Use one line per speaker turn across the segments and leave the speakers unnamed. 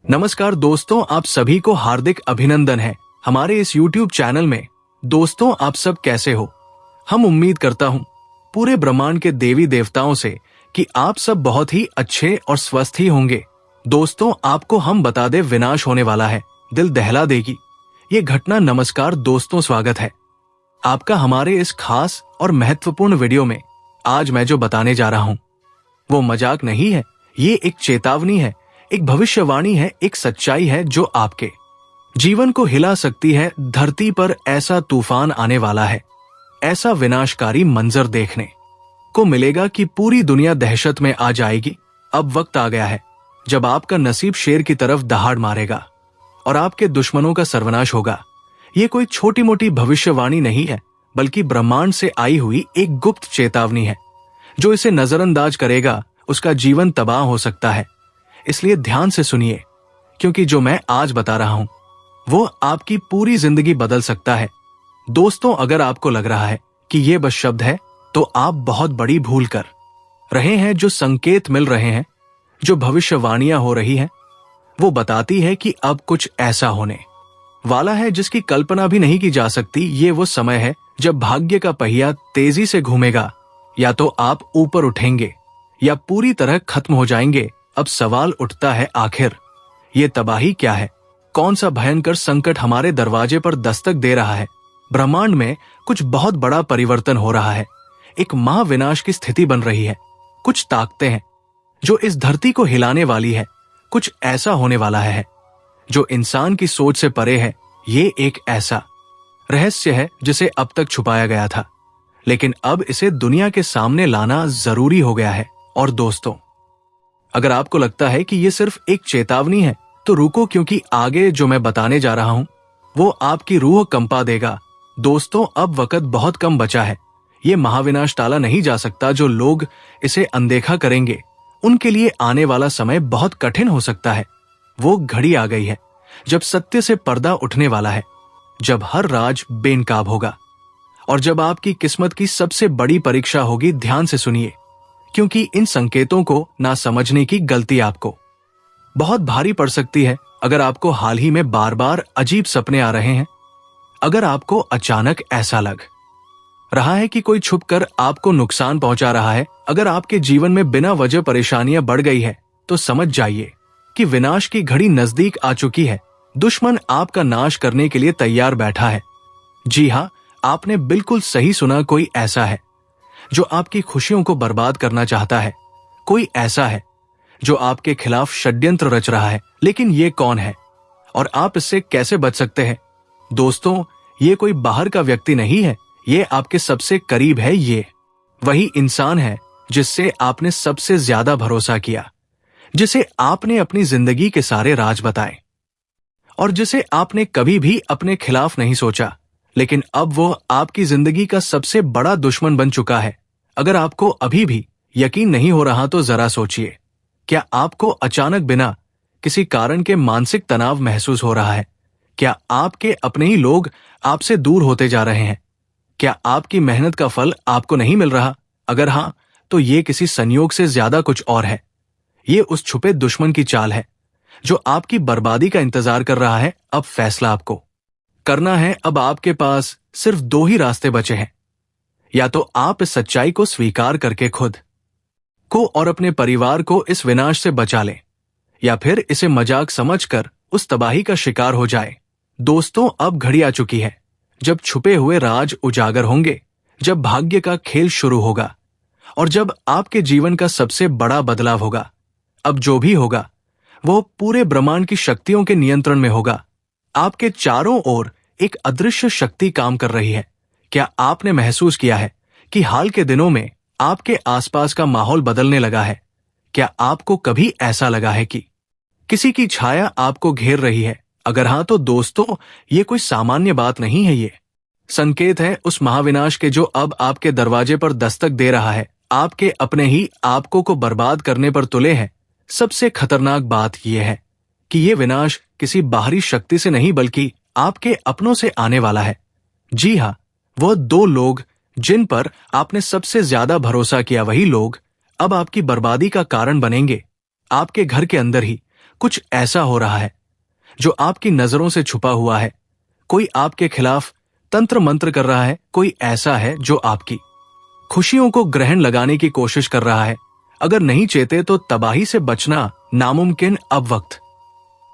नमस्कार दोस्तों, आप सभी को हार्दिक अभिनंदन है हमारे इस YouTube चैनल में। दोस्तों, आप सब कैसे हो? हम उम्मीद करता हूँ पूरे ब्रह्मांड के देवी देवताओं से कि आप सब बहुत ही अच्छे और स्वस्थ ही होंगे। दोस्तों, आपको हम बता दे विनाश होने वाला है, दिल दहला देगी ये घटना। नमस्कार दोस्तों, स्वागत है आपका हमारे इस खास और महत्वपूर्ण वीडियो में। आज मैं जो बताने जा रहा हूँ वो मजाक नहीं है, ये एक चेतावनी है, एक भविष्यवाणी है, एक सच्चाई है जो आपके जीवन को हिला सकती है। धरती पर ऐसा तूफान आने वाला है, ऐसा विनाशकारी मंजर देखने को मिलेगा कि पूरी दुनिया दहशत में आ जाएगी। अब वक्त आ गया है जब आपका नसीब शेर की तरफ दहाड़ मारेगा और आपके दुश्मनों का सर्वनाश होगा। ये कोई छोटी मोटी भविष्यवाणी नहीं है, बल्कि ब्रह्मांड से आई हुई एक गुप्त चेतावनी है। जो इसे नजरअंदाज करेगा उसका जीवन तबाह हो सकता है। इसलिए ध्यान से सुनिए, क्योंकि जो मैं आज बता रहा हूं वो आपकी पूरी जिंदगी बदल सकता है। दोस्तों, अगर आपको लग रहा है कि ये बस शब्द है तो आप बहुत बड़ी भूल कर रहे हैं। जो संकेत मिल रहे हैं, जो भविष्यवाणियां हो रही हैं, वो बताती है कि अब कुछ ऐसा होने वाला है जिसकी कल्पना भी नहीं की जा सकती। ये वो समय है जब भाग्य का पहिया तेजी से घूमेगा। या तो आप ऊपर उठेंगे या पूरी तरह खत्म हो जाएंगे। अब सवाल उठता है, आखिर ये तबाही क्या है? कौन सा भयंकर संकट हमारे दरवाजे पर दस्तक दे रहा है? ब्रह्मांड में कुछ बहुत बड़ा परिवर्तन हो रहा है। एक महाविनाश की स्थिति बन रही है। कुछ ताकतें हैं जो इस धरती को हिलाने वाली है। कुछ ऐसा होने वाला है जो इंसान की सोच से परे है। ये एक ऐसा रहस्य है जिसे अब तक छुपाया गया था, लेकिन अब इसे दुनिया के सामने लाना जरूरी हो गया है। और दोस्तों, अगर आपको लगता है कि ये सिर्फ एक चेतावनी है तो रुको, क्योंकि आगे जो मैं बताने जा रहा हूं वो आपकी रूह कंपा देगा। दोस्तों, अब वक्त बहुत कम बचा है। ये महाविनाश टाला नहीं जा सकता। जो लोग इसे अनदेखा करेंगे उनके लिए आने वाला समय बहुत कठिन हो सकता है। वो घड़ी आ गई है जब सत्य से पर्दा उठने वाला है, जब हर राज बेनकाब होगा और जब आपकी किस्मत की सबसे बड़ी परीक्षा होगी। ध्यान से सुनिए, क्योंकि इन संकेतों को ना समझने की गलती आपको बहुत भारी पड़ सकती है। अगर आपको हाल ही में बार बार अजीब सपने आ रहे हैं, अगर आपको अचानक ऐसा लग रहा है कि कोई छुपकर आपको नुकसान पहुंचा रहा है, अगर आपके जीवन में बिना वजह परेशानियां बढ़ गई है, तो समझ जाइए कि विनाश की घड़ी नजदीक आ चुकी है। दुश्मन आपका नाश करने के लिए तैयार बैठा है। जी हाँ, आपने बिल्कुल सही सुना। कोई ऐसा है जो आपकी खुशियों को बर्बाद करना चाहता है। कोई ऐसा है जो आपके खिलाफ षड्यंत्र रच रहा है। लेकिन ये कौन है और आप इससे कैसे बच सकते हैं? दोस्तों, ये कोई बाहर का व्यक्ति नहीं है, ये आपके सबसे करीब है। ये वही इंसान है जिससे आपने सबसे ज्यादा भरोसा किया, जिसे आपने अपनी जिंदगी के सारे राज बताए और जिसे आपने कभी भी अपने खिलाफ नहीं सोचा। लेकिन अब वो आपकी जिंदगी का सबसे बड़ा दुश्मन बन चुका है। अगर आपको अभी भी यकीन नहीं हो रहा तो जरा सोचिए, क्या आपको अचानक बिना किसी कारण के मानसिक तनाव महसूस हो रहा है? क्या आपके अपने ही लोग आपसे दूर होते जा रहे हैं? क्या आपकी मेहनत का फल आपको नहीं मिल रहा? अगर हाँ, तो ये किसी संयोग से ज्यादा कुछ और है। ये उस छुपे दुश्मन की चाल है जो आपकी बर्बादी का इंतजार कर रहा है। अब फैसला आपको करना है। अब आपके पास सिर्फ दो ही रास्ते बचे हैं। या तो आप इस सच्चाई को स्वीकार करके खुद को और अपने परिवार को इस विनाश से बचा लें, या फिर इसे मजाक समझकर उस तबाही का शिकार हो जाए। दोस्तों, अब घड़ी आ चुकी है जब छुपे हुए राज उजागर होंगे, जब भाग्य का खेल शुरू होगा और जब आपके जीवन का सबसे बड़ा बदलाव होगा। अब जो भी होगा वो पूरे ब्रह्मांड की शक्तियों के नियंत्रण में होगा। आपके चारों ओर एक अदृश्य शक्ति काम कर रही है। क्या आपने महसूस किया है कि हाल के दिनों में आपके आसपास का माहौल बदलने लगा है? क्या आपको कभी ऐसा लगा है कि किसी की छाया आपको घेर रही है? अगर हाँ, तो दोस्तों, ये कोई सामान्य बात नहीं है। ये संकेत है उस महाविनाश के जो अब आपके दरवाजे पर दस्तक दे रहा है। आपके अपने ही आपको को बर्बाद करने पर तुले हैं। सबसे खतरनाक बात यह है कि ये विनाश किसी बाहरी शक्ति से नहीं, बल्कि आपके अपनों से आने वाला है। जी हाँ, वह दो लोग जिन पर आपने सबसे ज्यादा भरोसा किया, वही लोग अब आपकी बर्बादी का कारण बनेंगे। आपके घर के अंदर ही कुछ ऐसा हो रहा है जो आपकी नजरों से छुपा हुआ है। कोई आपके खिलाफ तंत्र मंत्र कर रहा है, कोई ऐसा है जो आपकी खुशियों को ग्रहण लगाने की कोशिश कर रहा है। अगर नहीं चेते तो तबाही से बचना नामुमकिन। अब वक्त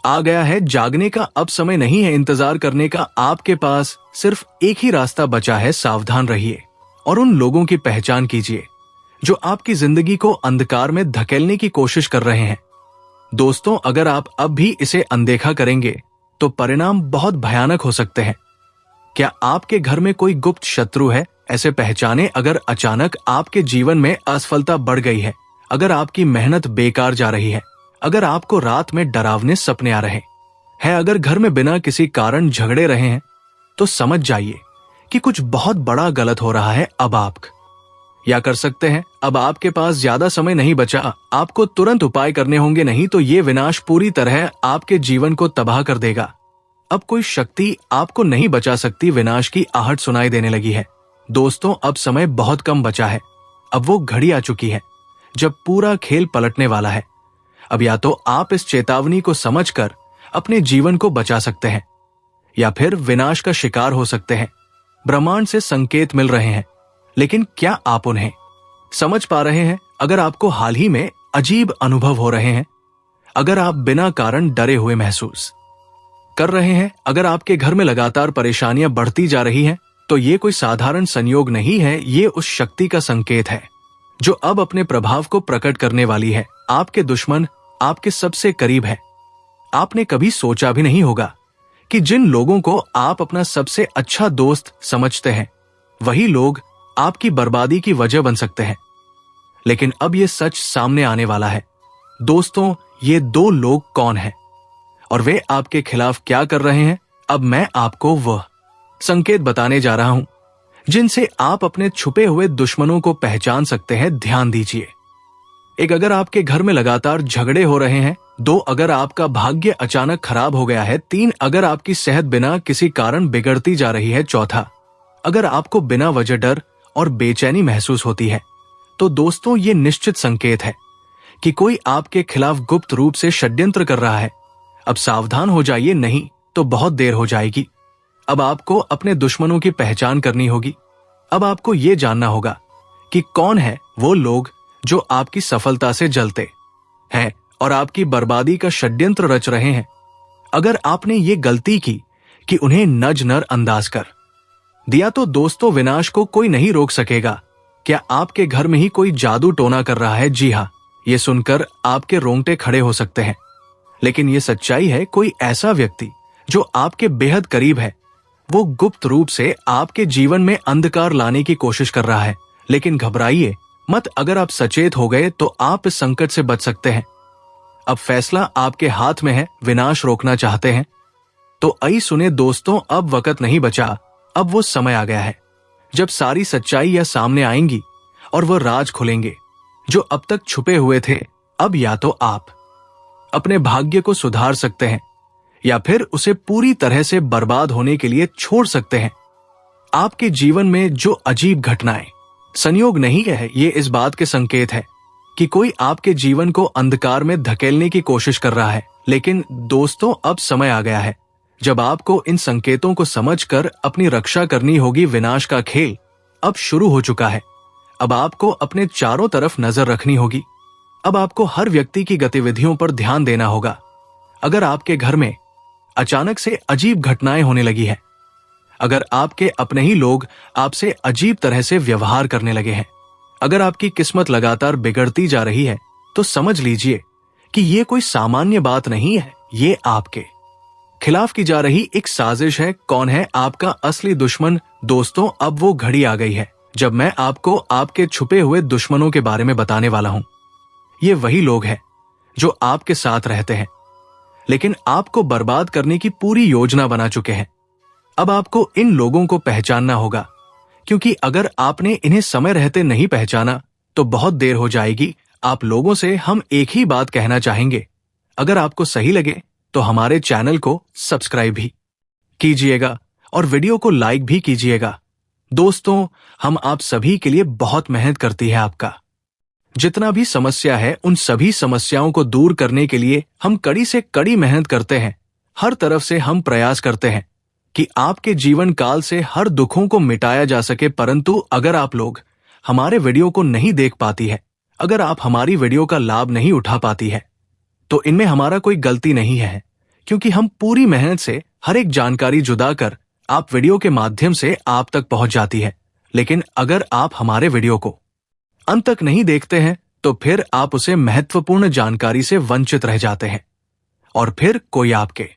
आ गया है जागने का, अब समय नहीं है इंतजार करने का। आपके पास सिर्फ एक ही रास्ता बचा है, सावधान रहिए और उन लोगों की पहचान कीजिए जो आपकी जिंदगी को अंधकार में धकेलने की कोशिश कर रहे हैं। दोस्तों, अगर आप अब भी इसे अनदेखा करेंगे तो परिणाम बहुत भयानक हो सकते हैं। क्या आपके घर में कोई गुप्त शत्रु है? ऐसे पहचाने अगर अचानक आपके जीवन में असफलता बढ़ गई है, अगर आपकी मेहनत बेकार जा रही है, अगर आपको रात में डरावने सपने आ रहे हैं, अगर घर में बिना किसी कारण झगड़े रहे हैं, तो समझ जाइए कि कुछ बहुत बड़ा गलत हो रहा है। अब आप या कर सकते हैं, अब आपके पास ज्यादा समय नहीं बचा, आपको तुरंत उपाय करने होंगे, नहीं तो ये विनाश पूरी तरह आपके जीवन को तबाह कर देगा। अब कोई शक्ति आपको नहीं बचा सकती। विनाश की आहट सुनाई देने लगी है। दोस्तों, अब समय बहुत कम बचा है। अब वो घड़ी आ चुकी है जब पूरा खेल पलटने वाला है। अब या तो आप इस चेतावनी को समझकर अपने जीवन को बचा सकते हैं या फिर विनाश का शिकार हो सकते हैं। ब्रह्मांड से संकेत मिल रहे हैं, लेकिन क्या आप उन्हें समझ पा रहे हैं? अगर आपको हाल ही में अजीब अनुभव हो रहे हैं, अगर आप बिना कारण डरे हुए महसूस कर रहे हैं, अगर आपके घर में लगातार परेशानियां बढ़ती जा रही हैं, तो ये कोई साधारण संयोग नहीं है, ये उस शक्ति का संकेत है जो अब अपने प्रभाव को प्रकट करने वाली है। आपके दुश्मन आपके सबसे करीब है। आपने कभी सोचा भी नहीं होगा कि जिन लोगों को आप अपना सबसे अच्छा दोस्त समझते हैं, वही लोग आपकी बर्बादी की वजह बन सकते हैं। लेकिन अब यह सच सामने आने वाला है। दोस्तों, ये दो लोग कौन हैं और वे आपके खिलाफ क्या कर रहे हैं? अब मैं आपको वह संकेत बताने जा रहा हूं जिनसे आप अपने छुपे हुए दुश्मनों को पहचान सकते हैं। ध्यान दीजिए। 1, अगर आपके घर में लगातार झगड़े हो रहे हैं। 2, अगर आपका भाग्य अचानक खराब हो गया है। 3, अगर आपकी सेहत बिना किसी कारण बिगड़ती जा रही है। 4, अगर आपको बिना वजह डर और बेचैनी महसूस होती है। तो दोस्तों, ये निश्चित संकेत है कि कोई आपके खिलाफ गुप्त रूप से षड्यंत्र कर रहा है। अब सावधान हो जाइए, नहीं तो बहुत देर हो जाएगी। अब आपको अपने दुश्मनों की पहचान करनी होगी। अब आपको यह जानना होगा कि कौन है वो लोग जो आपकी सफलता से जलते हैं और आपकी बर्बादी का षड्यंत्र रच रहे हैं। अगर आपने ये गलती की कि उन्हें नजर अंदाज कर दिया, तो दोस्तों, विनाश को कोई नहीं रोक सकेगा। क्या आपके घर में ही कोई जादू टोना कर रहा है? जी हाँ, ये सुनकर आपके रोंगटे खड़े हो सकते हैं, लेकिन ये सच्चाई है। कोई ऐसा व्यक्ति जो आपके बेहद करीब है, वो गुप्त रूप से आपके जीवन में अंधकार लाने की कोशिश कर रहा है। लेकिन घबराइए मत, अगर आप सचेत हो गए तो आप इस संकट से बच सकते हैं। अब फैसला आपके हाथ में है। विनाश रोकना चाहते हैं तो आइए सुने दोस्तों, अब वक्त नहीं बचा। अब वो समय आ गया है जब सारी सच्चाई या सामने आएंगी और वह राज खुलेंगे जो अब तक छुपे हुए थे। अब या तो आप अपने भाग्य को सुधार सकते हैं या फिर उसे पूरी तरह से बर्बाद होने के लिए छोड़ सकते हैं। आपके जीवन में जो अजीब घटनाएं संयोग नहीं है, ये इस बात के संकेत है कि कोई आपके जीवन को अंधकार में धकेलने की कोशिश कर रहा है। लेकिन दोस्तों, अब समय आ गया है जब आपको इन संकेतों को समझकर अपनी रक्षा करनी होगी। विनाश का खेल अब शुरू हो चुका है। अब आपको अपने चारों तरफ नजर रखनी होगी। अब आपको हर व्यक्ति की गतिविधियों पर ध्यान देना होगा। अगर आपके घर में अचानक से अजीब घटनाएं होने लगी है, अगर आपके अपने ही लोग आपसे अजीब तरह से व्यवहार करने लगे हैं, अगर आपकी किस्मत लगातार बिगड़ती जा रही है, तो समझ लीजिए कि ये कोई सामान्य बात नहीं है। ये आपके खिलाफ की जा रही एक साजिश है। कौन है आपका असली दुश्मन? दोस्तों, अब वो घड़ी आ गई है जब मैं आपको आपके छुपे हुए दुश्मनों के बारे में बताने वाला हूं। ये वही लोग हैं जो आपके साथ रहते हैं, लेकिन आपको बर्बाद करने की पूरी योजना बना चुके हैं। अब आपको इन लोगों को पहचानना होगा, क्योंकि अगर आपने इन्हें समय रहते नहीं पहचाना तो बहुत देर हो जाएगी। आप लोगों से हम एक ही बात कहना चाहेंगे, अगर आपको सही लगे तो हमारे चैनल को सब्सक्राइब भी कीजिएगा और वीडियो को लाइक भी कीजिएगा। दोस्तों, हम आप सभी के लिए बहुत मेहनत करती है आपका जितना भी समस्या है उन सभी समस्याओं को दूर करने के लिए हम कड़ी से कड़ी मेहनत करते हैं। हर तरफ से हम प्रयास करते हैं कि आपके जीवन काल से हर दुखों को मिटाया जा सके। परंतु अगर आप लोग हमारे वीडियो को नहीं देख पाती है, अगर आप हमारी वीडियो का लाभ नहीं उठा पाती है, तो इनमें हमारा कोई गलती नहीं है, क्योंकि हम पूरी मेहनत से हर एक जानकारी जुदा कर आप वीडियो के माध्यम से आप तक पहुंच जाती है। लेकिन अगर आप हमारे वीडियो को अंत तक नहीं देखते हैं तो फिर आप उसे महत्वपूर्ण जानकारी से वंचित रह जाते हैं और फिर कोई आपके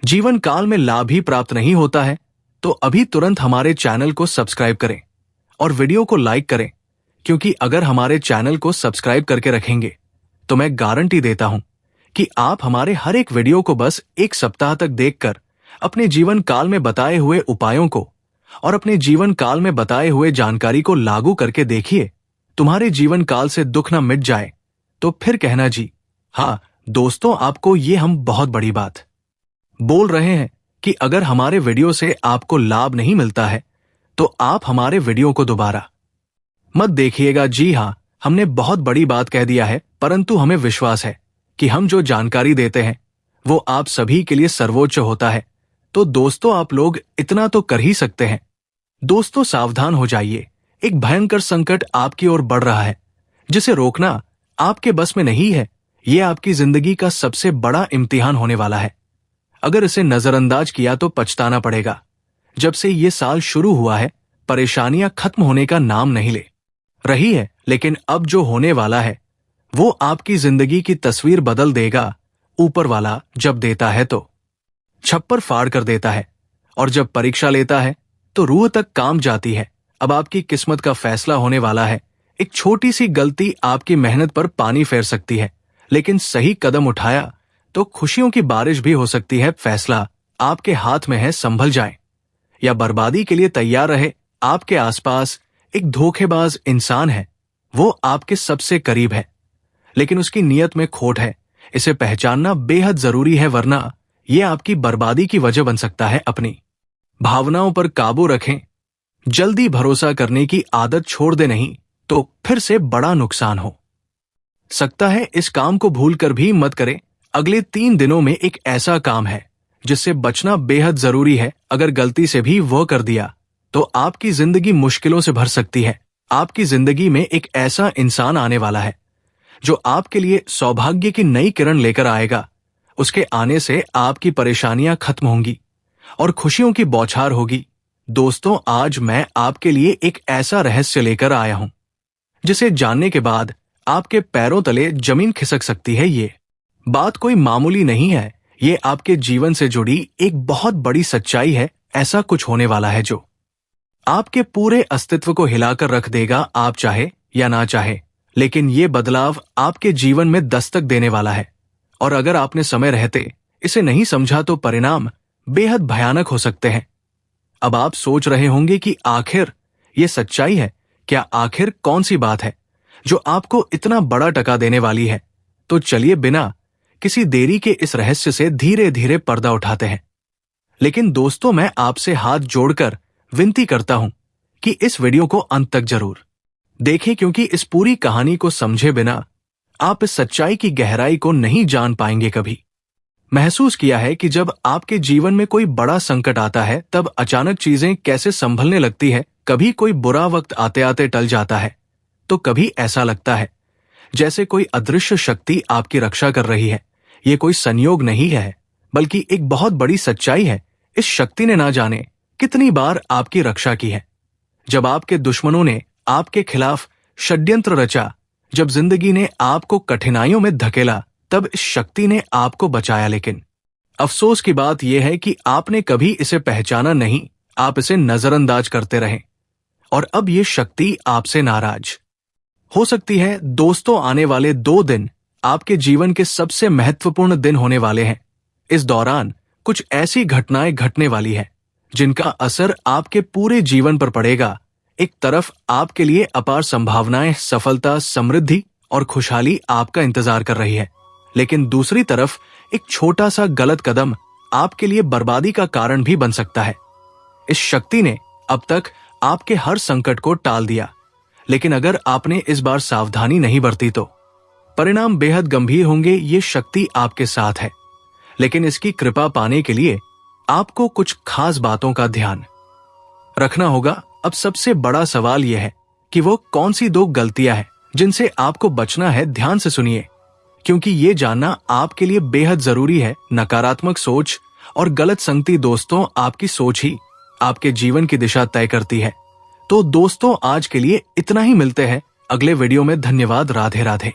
जीवन काल में लाभ ही प्राप्त नहीं होता है। तो अभी तुरंत हमारे चैनल को सब्सक्राइब करें और वीडियो को लाइक करें, क्योंकि अगर हमारे चैनल को सब्सक्राइब करके रखेंगे तो मैं गारंटी देता हूं कि आप हमारे हर एक वीडियो को बस एक सप्ताह तक देखकर अपने जीवन काल में बताए हुए उपायों को और अपने जीवन काल में बताए हुए जानकारी को लागू करके देखिए। तुम्हारे जीवन काल से दुख न मिट जाए तो फिर कहना जी हाँ। दोस्तों, आपको ये हम बहुत बड़ी बात बोल रहे हैं कि अगर हमारे वीडियो से आपको लाभ नहीं मिलता है तो आप हमारे वीडियो को दोबारा मत देखिएगा। जी हाँ, हमने बहुत बड़ी बात कह दिया है, परंतु हमें विश्वास है कि हम जो जानकारी देते हैं वो आप सभी के लिए सर्वोच्च होता है। तो दोस्तों, आप लोग इतना तो कर ही सकते हैं। दोस्तों, सावधान हो जाइए। एक भयंकर संकट आपकी ओर बढ़ रहा है, जिसे रोकना आपके बस में नहीं है। ये आपकी जिंदगी का सबसे बड़ा इम्तिहान होने वाला है। अगर इसे नजरअंदाज किया तो पछताना पड़ेगा। जब से ये साल शुरू हुआ है, परेशानियां खत्म होने का नाम नहीं ले रही है, लेकिन अब जो होने वाला है वो आपकी जिंदगी की तस्वीर बदल देगा। ऊपर वाला जब देता है तो छप्पर फाड़ कर देता है, और जब परीक्षा लेता है तो रूह तक काम जाती है। अब आपकी किस्मत का फैसला होने वाला है। एक छोटी सी गलती आपकी मेहनत पर पानी फेर सकती है, लेकिन सही कदम उठाया तो खुशियों की बारिश भी हो सकती है। फैसला आपके हाथ में है, संभल जाएं या बर्बादी के लिए तैयार रहे। आपके आसपास एक धोखेबाज इंसान है, वो आपके सबसे करीब है, लेकिन उसकी नीयत में खोट है। इसे पहचानना बेहद जरूरी है, वरना यह आपकी बर्बादी की वजह बन सकता है। अपनी भावनाओं पर काबू रखें। जल्दी भरोसा करने की आदत छोड़ दे, नहीं तो फिर से बड़ा नुकसान हो सकता है। इस काम को भूलकर भी मत करें। अगले 3 दिनों में एक ऐसा काम है जिससे बचना बेहद जरूरी है। अगर गलती से भी वह कर दिया तो आपकी जिंदगी मुश्किलों से भर सकती है। आपकी जिंदगी में एक ऐसा इंसान आने वाला है जो आपके लिए सौभाग्य की नई किरण लेकर आएगा। उसके आने से आपकी परेशानियां खत्म होंगी और खुशियों की बौछार होगी। दोस्तों, आज मैं आपके लिए एक ऐसा रहस्य लेकर आया हूं जिसे जानने के बाद आपके पैरों तले जमीन खिसक सकती है। ये बात कोई मामूली नहीं है, ये आपके जीवन से जुड़ी एक बहुत बड़ी सच्चाई है। ऐसा कुछ होने वाला है जो आपके पूरे अस्तित्व को हिलाकर रख देगा, आप चाहे या ना चाहे। लेकिन ये बदलाव आपके जीवन में दस्तक देने वाला है, और अगर आपने समय रहते इसे नहीं समझा तो परिणाम बेहद भयानक हो सकते हैं। अब आप सोच रहे होंगे कि आखिर ये सच्चाई है क्या? आखिर कौन सी बात है जो आपको इतना बड़ा टका देने वाली है? तो चलिए बिना किसी देरी के इस रहस्य से धीरे धीरे पर्दा उठाते हैं। लेकिन दोस्तों, मैं आपसे हाथ जोड़कर विनती करता हूं कि इस वीडियो को अंत तक जरूर देखें, क्योंकि इस पूरी कहानी को समझे बिना आप इस सच्चाई की गहराई को नहीं जान पाएंगे। कभी महसूस किया है कि जब आपके जीवन में कोई बड़ा संकट आता है तब अचानक चीजें कैसे संभलने लगती है? कभी कोई बुरा वक्त आते आते टल जाता है, तो कभी ऐसा लगता है जैसे कोई अदृश्य शक्ति आपकी रक्षा कर रही है। ये कोई संयोग नहीं है, बल्कि एक बहुत बड़ी सच्चाई है। इस शक्ति ने ना जाने कितनी बार आपकी रक्षा की है। जब आपके दुश्मनों ने आपके खिलाफ षड्यंत्र रचा, जब जिंदगी ने आपको कठिनाइयों में धकेला, तब इस शक्ति ने आपको बचाया। लेकिन अफसोस की बात यह है कि आपने कभी इसे पहचाना नहीं। आप इसे नजरअंदाज करते रहे और अब ये शक्ति आपसे नाराज हो सकती है। दोस्तों, आने वाले 2 दिन आपके जीवन के सबसे महत्वपूर्ण दिन होने वाले हैं। इस दौरान कुछ ऐसी घटनाएं घटने वाली है जिनका असर आपके पूरे जीवन पर पड़ेगा। एक तरफ आपके लिए अपार संभावनाएं, सफलता, समृद्धि और खुशहाली आपका इंतजार कर रही है, लेकिन दूसरी तरफ एक छोटा सा गलत कदम आपके लिए बर्बादी का कारण भी बन सकता है। इस शक्ति ने अब तक आपके हर संकट को टाल दिया, लेकिन अगर आपने इस बार सावधानी नहीं बरती तो परिणाम बेहद गंभीर होंगे। ये शक्ति आपके साथ है, लेकिन इसकी कृपा पाने के लिए आपको कुछ खास बातों का ध्यान रखना होगा। अब सबसे बड़ा सवाल यह है कि वो कौन सी 2 गलतियां हैं जिनसे आपको बचना है। ध्यान से सुनिए, क्योंकि ये जानना आपके लिए बेहद जरूरी है। नकारात्मक सोच और गलत संगति दोस्तों, आपकी सोच ही आपके जीवन की दिशा तय करती है। तो दोस्तों, आज के लिए इतना ही। मिलते हैं अगले वीडियो में। धन्यवाद। राधे राधे।